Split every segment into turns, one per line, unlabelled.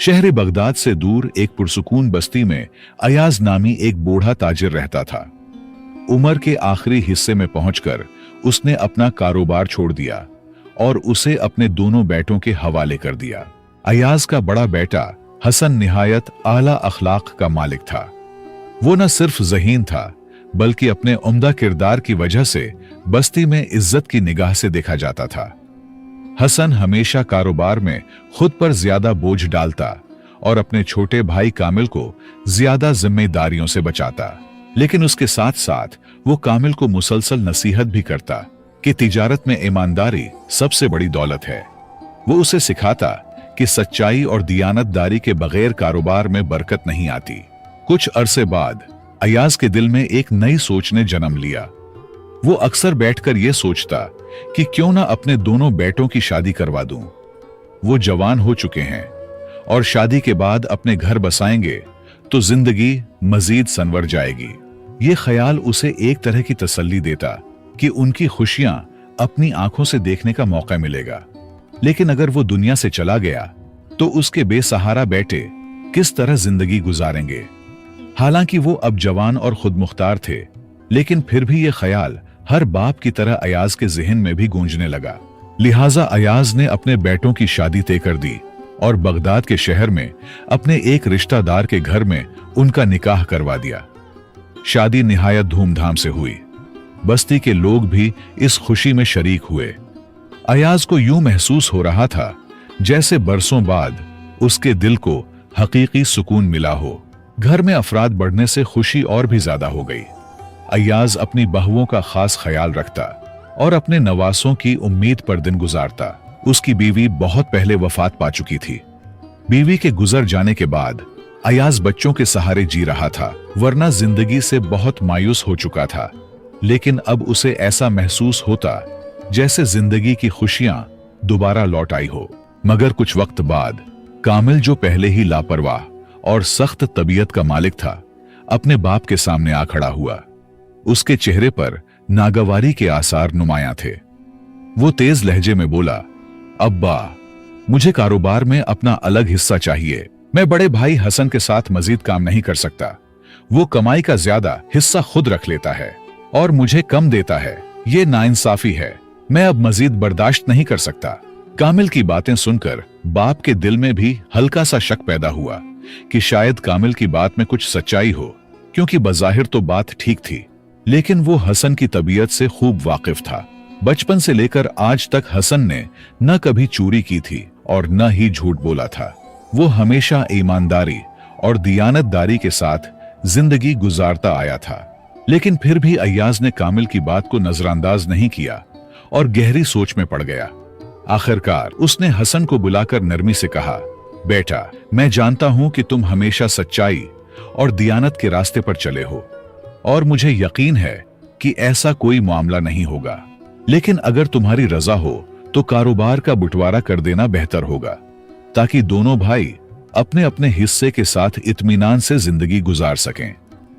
शहर बगदाद से दूर एक पुरसुकून बस्ती में अयाज नामी एक बूढ़ा ताजिर रहता था। उम्र के आखिरी हिस्से में पहुंचकर उसने अपना कारोबार छोड़ दिया और उसे अपने दोनों बेटों के हवाले कर दिया। अयाज का बड़ा बेटा हसन निहायत आला अखलाक का मालिक था। वो न सिर्फ ज़हीन था बल्कि अपने उम्दा किरदार की वजह से बस्ती में इज्जत की निगाह से देखा जाता था। हसन हमेशा कारोबार में खुद पर ज्यादा बोझ डालता और अपने छोटे भाई कामिल को ज्यादा जिम्मेदारियों से बचाता, लेकिन उसके साथ साथ वो कामिल को मुसलसल नसीहत भी करता कि तिजारत में ईमानदारी सबसे बड़ी दौलत है। वो उसे सिखाता कि सच्चाई और दियानतदारी के बगैर कारोबार में बरकत नहीं आती। कुछ अरसे बाद अयाज के दिल में एक नई सोच ने जन्म लिया। वो अक्सर बैठकर यह सोचता कि क्यों ना अपने दोनों बेटों की शादी करवा दूं। वो जवान हो चुके हैं और शादी के बाद अपने घर बसाएंगे तो जिंदगी मजीद संवर जाएगी। ये ख्याल उसे एक तरह की तसल्ली देता कि उनकी खुशियां अपनी आंखों से देखने का मौका मिलेगा। लेकिन अगर वो दुनिया से चला गया तो उसके बेसहारा बेटे किस तरह जिंदगी गुजारेंगे। हालांकि वो अब जवान और खुद मुख्तार थे, लेकिन फिर भी ये ख्याल हर बाप की तरह अयाज के जहन में भी गूंजने लगा। लिहाजा अयाज ने अपने बेटों की शादी तय कर दी और बगदाद के शहर में अपने एक रिश्तेदार के घर में उनका निकाह करवा दिया। शादी निहायत धूमधाम से हुई। बस्ती के लोग भी इस खुशी में शरीक हुए। अयाज को यूं महसूस हो रहा था जैसे बरसों बाद उसके दिल को हकीकी सुकून मिला हो। घर में अफराद बढ़ने से खुशी और भी ज्यादा हो गई। अयाज अपनी बहुओं का खास ख्याल रखता और अपने नवासों की उम्मीद पर दिन गुजारता। उसकी बीवी बहुत पहले वफात पा चुकी थी। बीवी के गुजर जाने के बाद अयाज बच्चों के सहारे जी रहा था, वरना जिंदगी से बहुत मायूस हो चुका था। लेकिन अब उसे ऐसा महसूस होता जैसे जिंदगी की खुशियां दोबारा लौट आई हो। मगर कुछ वक्त बाद कामिल, जो पहले ही लापरवाह और सख्त तबीयत का मालिक था, अपने बाप के सामने आ खड़ा हुआ। उसके चेहरे पर नागवारी के आसार नुमायां थे। वो तेज लहजे में बोला, अब्बा, मुझे कारोबार में अपना अलग हिस्सा चाहिए। मैं बड़े भाई हसन के साथ मजीद काम नहीं कर सकता। वो कमाई का ज्यादा हिस्सा खुद रख लेता है और मुझे कम देता है। ये नाइंसाफी है। मैं अब मजीद बर्दाश्त नहीं कर सकता। कामिल की बातें सुनकर बाप के दिल में भी हल्का सा शक पैदा हुआ कि शायद कामिल की बात में कुछ सच्चाई हो, क्योंकि बज़ाहिर तो बात ठीक थी। लेकिन वो हसन की तबीयत से खूब वाकिफ था। बचपन से लेकर आज तक हसन ने न कभी चोरी की थी और न ही झूठ बोला था। वो हमेशा ईमानदारी और दियानतदारी के साथ जिंदगी गुजारता आया था। लेकिन फिर भी अय्याज ने कामिल की बात को नजरअंदाज नहीं किया और गहरी सोच में पड़ गया। आखिरकार उसने हसन को बुलाकर नरमी से कहा, बेटा, मैं जानता हूं कि तुम हमेशा सच्चाई और दियानत के रास्ते पर चले हो और मुझे यकीन है कि ऐसा कोई मामला नहीं होगा। लेकिन अगर तुम्हारी रजा हो तो कारोबार का बंटवारा कर देना बेहतर होगा, ताकि दोनों भाई अपने अपने हिस्से के साथ इत्मीनान से जिंदगी गुजार सकें।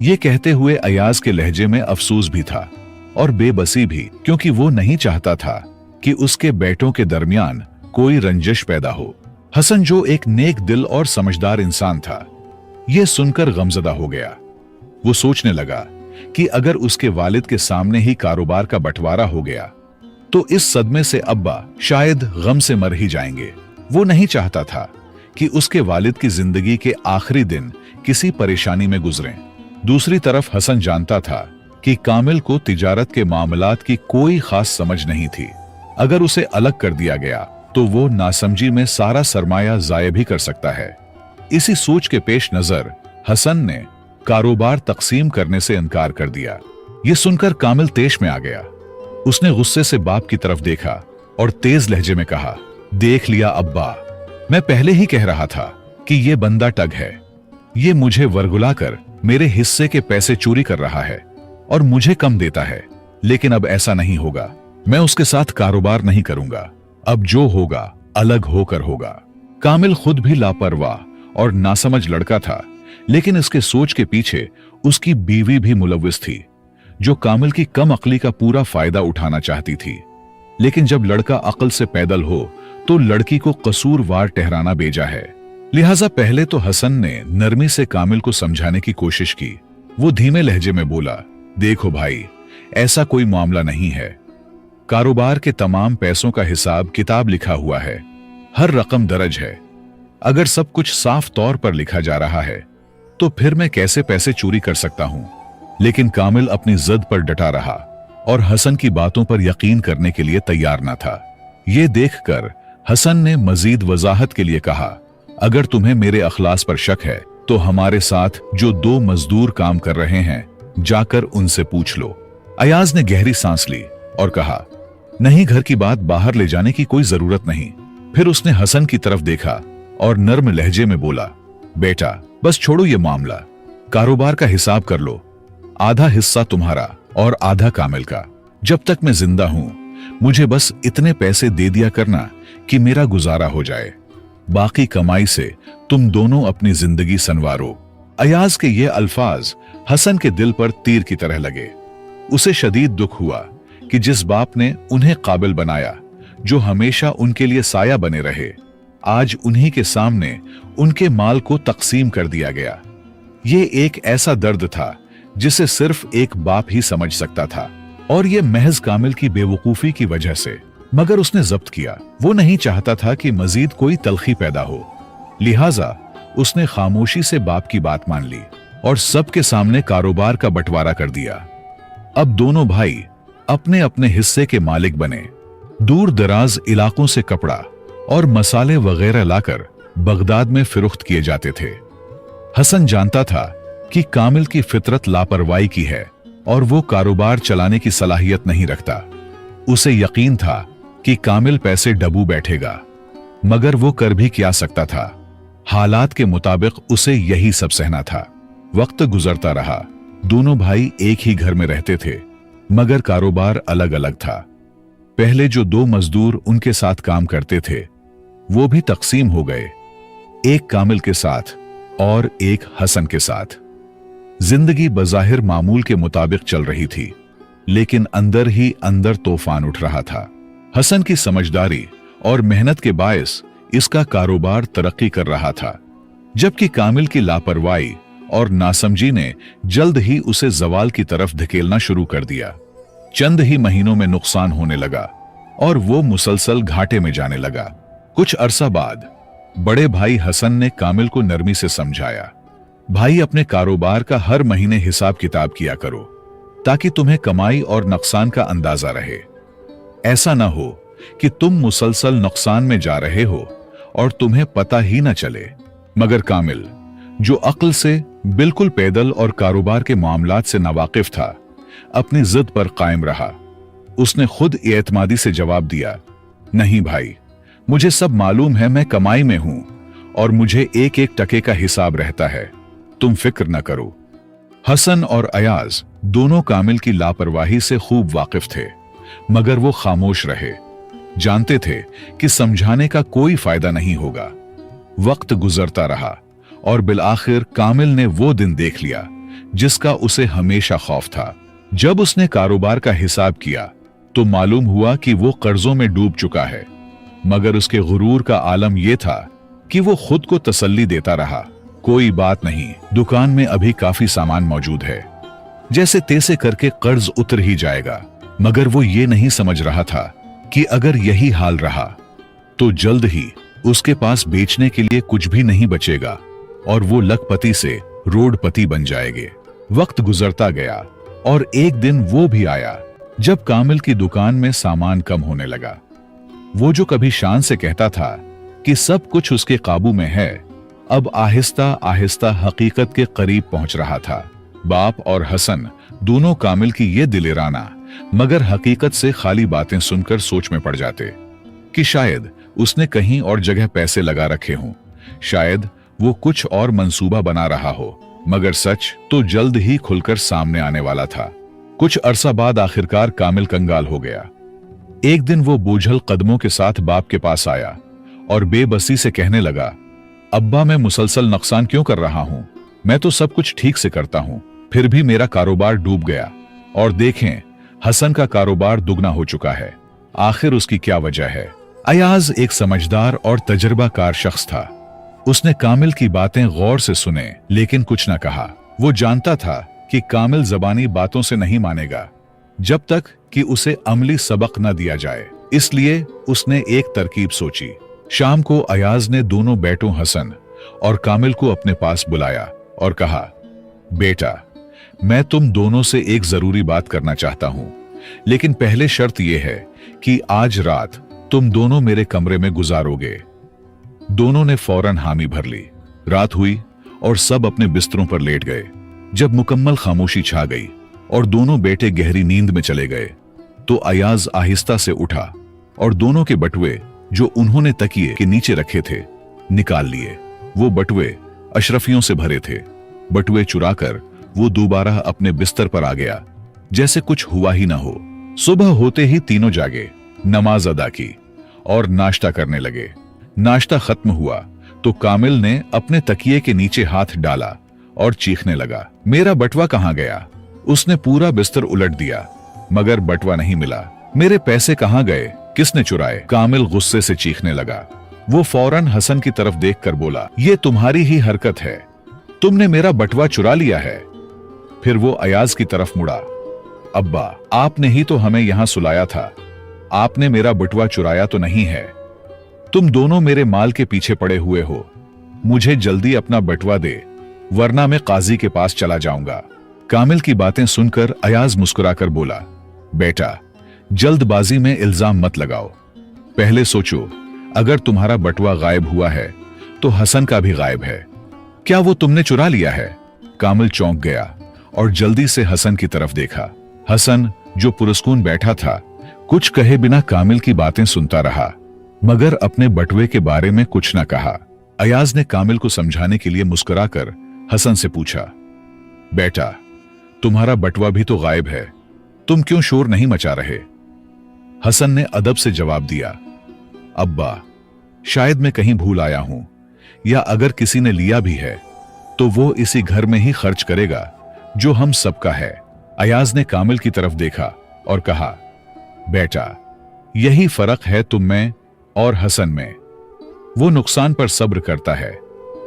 ये कहते हुए अयाज के लहजे में अफसोस भी था और बेबसी भी, क्योंकि वो नहीं चाहता था कि उसके बेटों के दरमियान कोई रंजिश पैदा हो। हसन, जो एक नेक दिल और समझदार इंसान था, यह सुनकर गमजदा हो गया। वो सोचने लगा कि अगर उसके वालिद के सामने ही कारोबार का बंटवारा हो गया तो इस सदमे से अब्बा शायद गम से मर ही जाएंगे। वो नहीं चाहता था कि उसके वालिद की जिंदगी के आखिरी दिन किसी परेशानी में गुजरें। दूसरी तरफ हसन जानता था कि कामिल को तिजारत के मामलात की कोई खास समझ नहीं थी। अगर उसे अलग कर दिया गया तो वो नासमझी में सारा सरमाया जाया भी कर सकता है। इसी सोच के पेश नजर हसन ने कारोबार तकसीम करने से इनकार कर दिया। ये सुनकर कामिल तेश में आ गया। उसने गुस्से से बाप की तरफ देखा और तेज लहजे में कहा, देख लिया अब्बा, मैं पहले ही कह रहा था कि ये बंदा ठग है। ये मुझे वरगुलाकर मेरे हिस्से के पैसे चोरी कर रहा है और मुझे कम देता है। लेकिन अब ऐसा नहीं होगा। मैं उसके साथ कारोबार नहीं करूंगा। अब जो होगा अलग होकर होगा। कामिल खुद भी लापरवाह और नासमझ लड़का था, लेकिन इसके सोच के पीछे उसकी बीवी भी मुलव्विस थी, जो कामिल की कम अक्ली का पूरा फायदा उठाना चाहती थी। लेकिन जब लड़का अक्ल से पैदल हो तो लड़की को कसूरवार ठहराना बेजा है। लिहाजा पहले तो हसन ने नरमी से कामिल को समझाने की कोशिश की। वो धीमे लहजे में बोला, देखो भाई, ऐसा कोई मामला नहीं है। कारोबार के तमाम पैसों का हिसाब किताब लिखा हुआ है, हर रकम दर्ज है। अगर सब कुछ साफ तौर पर लिखा जा रहा है तो फिर मैं कैसे पैसे चोरी कर सकता हूं? लेकिन कामिल अपनी जिद पर डटा रहा और हसन की बातों पर यकीन करने के लिए तैयार न था। ये देखकर हसन ने मजीद वजाहत के लिए कहा, अगर तुम्हें मेरे अखलास पर शक है तो हमारे साथ जो 2 मजदूर काम कर रहे हैं, जाकर उनसे पूछ लो। अयाज ने गहरी सांस ली और कहा, नहीं, घर की बात बाहर ले जाने की कोई जरूरत नहीं। फिर उसने हसन की तरफ देखा और नर्म लहजे में बोला, बेटा, बस छोड़ो ये मामला, कारोबार का हिसाब कर लो। आधा हिस्सा तुम्हारा और आधा कामिल का। जब तक मैं जिंदा हूं, मुझे बस इतने पैसे दे दिया करना कि मेरा गुजारा हो जाए। बाकी कमाई से तुम दोनों अपनी जिंदगी संवारो। अयाज के ये अल्फाज हसन के दिल पर तीर की तरह लगे। उसे शदीद दुख हुआ कि जिस बाप ने उन्हें काबिल बनाया, जो हमेशा उनके लिए साया बने रहे, आज उन्हीं के सामने उनके माल को तकसीम कर दिया गया। ये एक ऐसा दर्द था जिसे सिर्फ एक बाप ही समझ सकता था, और ये महज कामिल की बेवकूफी की वजह से। मगर उसने जब्त किया। वो नहीं चाहता था कि मजीद कोई तलखी पैदा हो, लिहाजा उसने खामोशी से बाप की बात मान ली और सबके सामने कारोबार का बंटवारा कर दिया। अब दोनों भाई अपने अपने हिस्से के मालिक बने। दूर दराज इलाकों से कपड़ा और मसाले वगैरह लाकर बगदाद में फिरुख्त किए जाते थे। हसन जानता था कि कामिल की फितरत लापरवाही की है और वो कारोबार चलाने की सलाहियत नहीं रखता। उसे यकीन था कि कामिल पैसे डबू बैठेगा, मगर वो कर भी क्या सकता था। हालात के मुताबिक उसे यही सब सहना था। वक्त गुजरता रहा। दोनों भाई एक ही घर में रहते थे, मगर कारोबार अलग अलग था। पहले जो 2 मजदूर उनके साथ काम करते थे, वो भी तकसीम हो गए, एक कामिल के साथ और एक हसन के साथ। जिंदगी बज़ाहिर मामूल के मुताबिक चल रही थी, लेकिन अंदर ही अंदर तूफान उठ रहा था। हसन की समझदारी और मेहनत के बायस इसका कारोबार तरक्की कर रहा था, जबकि कामिल की लापरवाही और नासमझी ने जल्द ही उसे जवाल की तरफ धकेलना शुरू कर दिया। चंद ही महीनों में नुकसान होने लगा और वो मुसलसल घाटे में जाने लगा। कुछ अरसा बाद बड़े भाई हसन ने कामिल को नरमी से समझाया, भाई, अपने कारोबार का हर महीने हिसाब किताब किया करो, ताकि तुम्हें कमाई और नुकसान का अंदाजा रहे। ऐसा ना हो कि तुम मुसलसल नुकसान में जा रहे हो और तुम्हें पता ही ना चले। मगर कामिल, जो अक्ल से बिल्कुल पैदल और कारोबार के मामलात से नावाकिफ था, अपनी जिद पर कायम रहा। उसने खुद एतमादी से जवाब दिया, नहीं भाई, मुझे सब मालूम है, मैं कमाई में हूं और मुझे एक एक टके का हिसाब रहता है, तुम फिक्र न करो। हसन और अयाज दोनों कामिल की लापरवाही से खूब वाकिफ थे, मगर वो खामोश रहे। जानते थे कि समझाने का कोई फायदा नहीं होगा। वक्त गुजरता रहा और बिलाखिर कामिल ने वो दिन देख लिया जिसका उसे हमेशा खौफ था। जब उसने कारोबार का हिसाब किया तो मालूम हुआ कि वो कर्जों में डूब चुका है, मगर उसके गुरूर का आलम यह था कि वो खुद को तसल्ली देता रहा, कोई बात नहीं, दुकान में अभी काफी सामान मौजूद है, जैसे तैसे करके कर्ज उतर ही जाएगा। मगर वो ये नहीं समझ रहा था कि अगर यही हाल रहा तो जल्द ही उसके पास बेचने के लिए कुछ भी नहीं बचेगा और वो लखपति से रोडपति बन जाएंगे। वक्त गुजरता गया और एक दिन वो भी आया जब कामिल की दुकान में सामान कम होने लगा। वो जो कभी शान से कहता था कि सब कुछ उसके काबू में है, अब आहिस्ता आहिस्ता हकीकत के करीब पहुंच रहा था। बाप और हसन दोनों कामिल की ये दिलेराना मगर हकीकत से खाली बातें सुनकर सोच में पड़ जाते कि शायद उसने कहीं और जगह पैसे लगा रखे हों, शायद वो कुछ और मंसूबा बना रहा हो, मगर सच तो जल्द ही खुलकर सामने आने वाला था। कुछ अरसा बाद आखिरकार कामिल कंगाल हो गया। एक दिन वो बोझल कदमों के साथ बाप के पास आया और बेबसी से कहने लगा, अब्बा, मैं मुसलसल नुकसान क्यों कर रहा हूं? मैं तो सब कुछ ठीक से करता हूं, फिर भी मेरा कारोबार डूब गया। और देखें, हसन का कारोबार दुगना हो चुका है। आखिर उसकी क्या वजह है? अयाज एक समझदार और तजर्बाकार शख्स था। उसने कामिल की बातें गौर से सुने लेकिन कुछ न कहा। वो जानता था कि कामिल ज़बानी बातों से नहीं मानेगा जब तक कि उसे अमली सबक न दिया जाए। इसलिए उसने एक तरकीब सोची। शाम को अयाज ने दोनों बेटों हसन और कामिल को अपने पास बुलाया और कहा, बेटा, मैं तुम दोनों से एक जरूरी बात करना चाहता हूं, लेकिन पहले शर्त यह है कि आज रात तुम दोनों मेरे कमरे में गुजारोगे। दोनों ने फौरन हामी भर ली। रात हुई और सब अपने बिस्तरों पर लेट गए। जब मुकम्मल खामोशी छा गई और दोनों बेटे गहरी नींद में चले गए तो अयाज आहिस्ता से उठा और दोनों के बटुए जो उन्होंने तकिए के नीचे रखे थे निकाल लिए। वो बटुए अशरफियों से भरे थे। बटुए चुराकर वो दोबारा अपने बिस्तर पर आ गया जैसे कुछ हुआ ही ना हो। सुबह होते ही तीनों जागे, नमाज अदा की और नाश्ता करने लगे। नाश्ता खत्म हुआ तो कामिल ने अपने तकिए के नीचे हाथ डाला और चीखने लगा, मेरा बटुआ कहां गया? उसने पूरा बिस्तर उलट दिया मगर बटुआ नहीं मिला। मेरे पैसे कहां गए? किसने चुराए? कामिल गुस्से से चीखने लगा। वो फौरन हसन की तरफ देखकर बोला, ये तुम्हारी ही हरकत है, तुमने मेरा बटुआ चुरा लिया है। फिर वो अयाज की तरफ मुड़ा, अब्बा, आपने ही तो हमें यहां सुलाया था, आपने मेरा बटुआ चुराया तो नहीं है। तुम दोनों मेरे माल के पीछे पड़े हुए हो। मुझे जल्दी अपना बटुआ दे वरना मैं काजी के पास चला जाऊंगा। कामिल की बातें सुनकर अयाज मुस्कुराकर बोला, बेटा, जल्दबाजी में इल्जाम मत लगाओ। पहले सोचो, अगर तुम्हारा बटुआ गायब हुआ है तो हसन का भी गायब है। क्या वो तुमने चुरा लिया है? कामिल चौंक गया और जल्दी से हसन की तरफ देखा। हसन जो पुरस्कून बैठा था कुछ कहे बिना कामिल की बातें सुनता रहा मगर अपने बटुए के बारे में कुछ न कहा। अयाज ने कामिल को समझाने के लिए मुस्कुराकर हसन से पूछा, बेटा, तुम्हारा बटुआ भी तो गायब है, तुम क्यों शोर नहीं मचा रहे? हसन ने अदब से जवाब दिया, अब्बा, शायद मैं कहीं भूल आया हूं, या अगर किसी ने लिया भी है तो वो इसी घर में ही खर्च करेगा जो हम सबका है। अयाज ने कामिल की तरफ देखा और कहा, बेटा, यही फर्क है तुम में और हसन में। वो नुकसान पर सब्र करता है,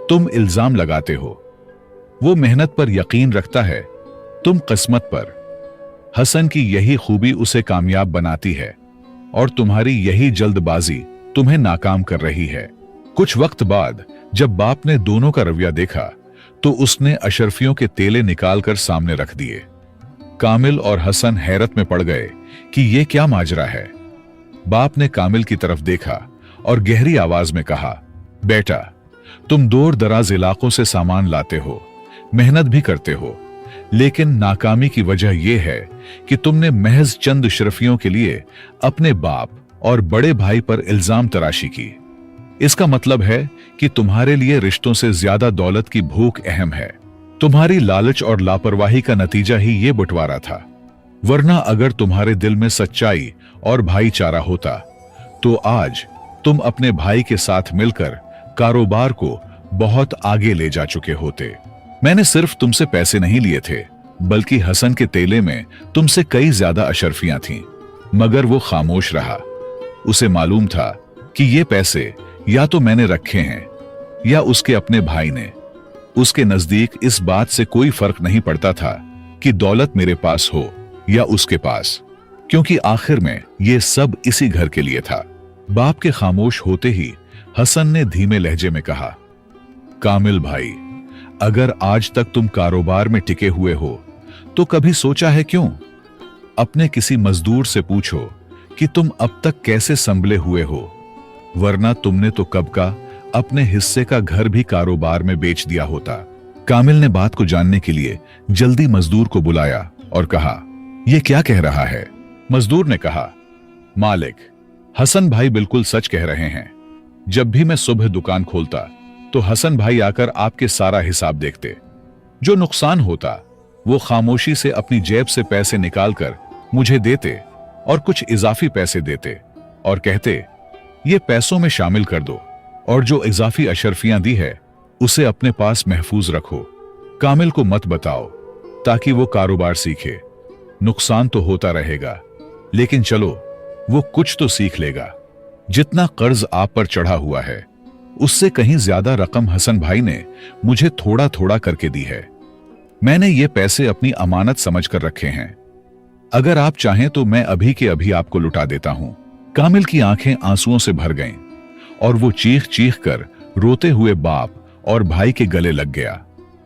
तुम इल्जाम लगाते हो। वो मेहनत पर यकीन रखता है, तुम किस्मत पर। हसन की यही खूबी उसे कामयाब बनाती है और तुम्हारी यही जल्दबाजी तुम्हें नाकाम कर रही है। कुछ वक्त बाद जब बाप ने दोनों का रवैया देखा तो उसने अशरफियों के तेले निकालकर सामने रख दिए। कामिल और हसन हैरत में पड़ गए कि ये क्या माजरा है। बाप ने कामिल की तरफ देखा और गहरी आवाज में कहा, बेटा, तुम दूर दराज इलाकों से सामान लाते हो, मेहनत भी करते हो, लेकिन नाकामी की वजह यह है कि तुमने महज चंद अशरफियों के लिए अपने बाप और बड़े भाई पर इल्जाम तराशी की। इसका मतलब है कि तुम्हारे लिए रिश्तों से ज्यादा दौलत की भूख अहम है। तुम्हारी लालच और लापरवाही का नतीजा ही ये बंटवारा था। वरना अगर तुम्हारे दिल में सच्चाई और भाईचारा होता तो आज तुम अपने भाई के साथ मिलकर कारोबार को बहुत आगे ले जा चुके होते। मैंने सिर्फ तुमसे पैसे नहीं लिए थे, बल्कि हसन के तेले में तुमसे कई ज्यादा अशरफियां थीं, मगर वो खामोश रहा। उसे मालूम था कि ये पैसे या तो मैंने रखे हैं या उसके अपने भाई ने। उसके नजदीक इस बात से कोई फर्क नहीं पड़ता था कि दौलत मेरे पास हो या उसके पास, क्योंकि आखिर में ये सब इसी घर के लिए था। बाप के खामोश होते ही हसन ने धीमे लहजे में कहा, कामिल भाई, अगर आज तक तुम कारोबार में टिके हुए हो तो कभी सोचा है क्यों? अपने किसी मजदूर से पूछो कि तुम अब तक कैसे संभले हुए हो, वरना तुमने तो कब का अपने हिस्से का घर भी कारोबार में बेच दिया होता। कामिल ने बात को जानने के लिए जल्दी मजदूर को बुलाया और कहा, यह क्या कह रहा है? मजदूर ने कहा, मालिक, हसन भाई बिल्कुल सच कह रहे हैं। जब भी मैं सुबह दुकान खोलता तो हसन भाई आकर आपके सारा हिसाब देखते। जो नुकसान होता वो खामोशी से अपनी जेब से पैसे निकालकर मुझे देते और कुछ इजाफी पैसे देते और कहते, ये पैसों में शामिल कर दो और जो इजाफी अशरफियां दी है उसे अपने पास महफूज रखो। कामिल को मत बताओ ताकि वो कारोबार सीखे। नुकसान तो होता रहेगा, लेकिन चलो वो कुछ तो सीख लेगा। जितना कर्ज आप पर चढ़ा हुआ है उससे कहीं ज्यादा रकम हसन भाई ने मुझे थोड़ा थोड़ा करके दी है। मैंने ये पैसे अपनी अमानत समझकर रखे हैं। अगर आप चाहें तो मैं अभी के अभी आपको लुटा देता हूं। कामिल की आंखें आंसुओं से भर गईं और वो चीख चीख कर रोते हुए बाप और भाई के गले लग गया।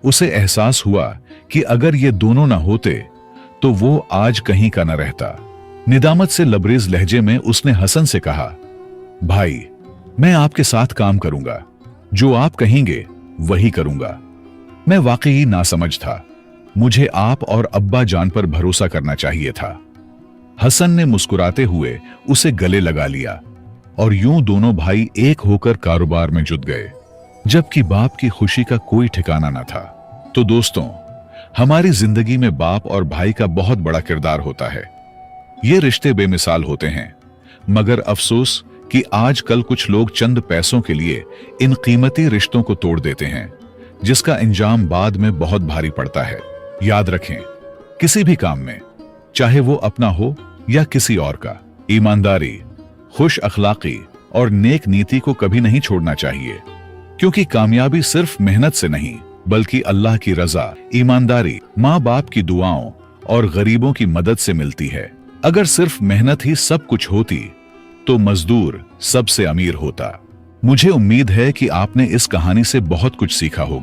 उसे एहसास हुआ कि अगर ये दोनों ना होते तो वो आज कहीं का न रहता। निदामत से लबरेज लहजे में उसने हसन से कहा, भाई मैं आपके साथ काम करूंगा, जो आप कहेंगे वही करूंगा। मैं वाकई नासमझ था, मुझे आप और अब्बा जान पर भरोसा करना चाहिए था। हसन ने मुस्कुराते हुए उसे गले लगा लिया और यूं दोनों भाई एक होकर कारोबार में जुट गए, जबकि बाप की खुशी का कोई ठिकाना न था। तो दोस्तों, हमारी जिंदगी में बाप और भाई का बहुत बड़ा किरदार होता है। ये रिश्ते बेमिसाल होते हैं, मगर अफसोस कि आजकल कुछ लोग चंद पैसों के लिए इन कीमती रिश्तों को तोड़ देते हैं, जिसका अंजाम बाद में बहुत भारी पड़ता है। याद रखें, किसी भी काम में, चाहे वो अपना हो या किसी और का, ईमानदारी, खुश अखलाकी और नेक नीति को कभी नहीं छोड़ना चाहिए, क्योंकि कामयाबी सिर्फ मेहनत से नहीं बल्कि अल्लाह की रजा, ईमानदारी, माँ बाप की दुआओं और गरीबों की मदद से मिलती है। अगर सिर्फ मेहनत ही सब कुछ होती तो मजदूर सबसे अमीर होता। मुझे उम्मीद है कि आपने इस कहानी से बहुत कुछ सीखा होगा।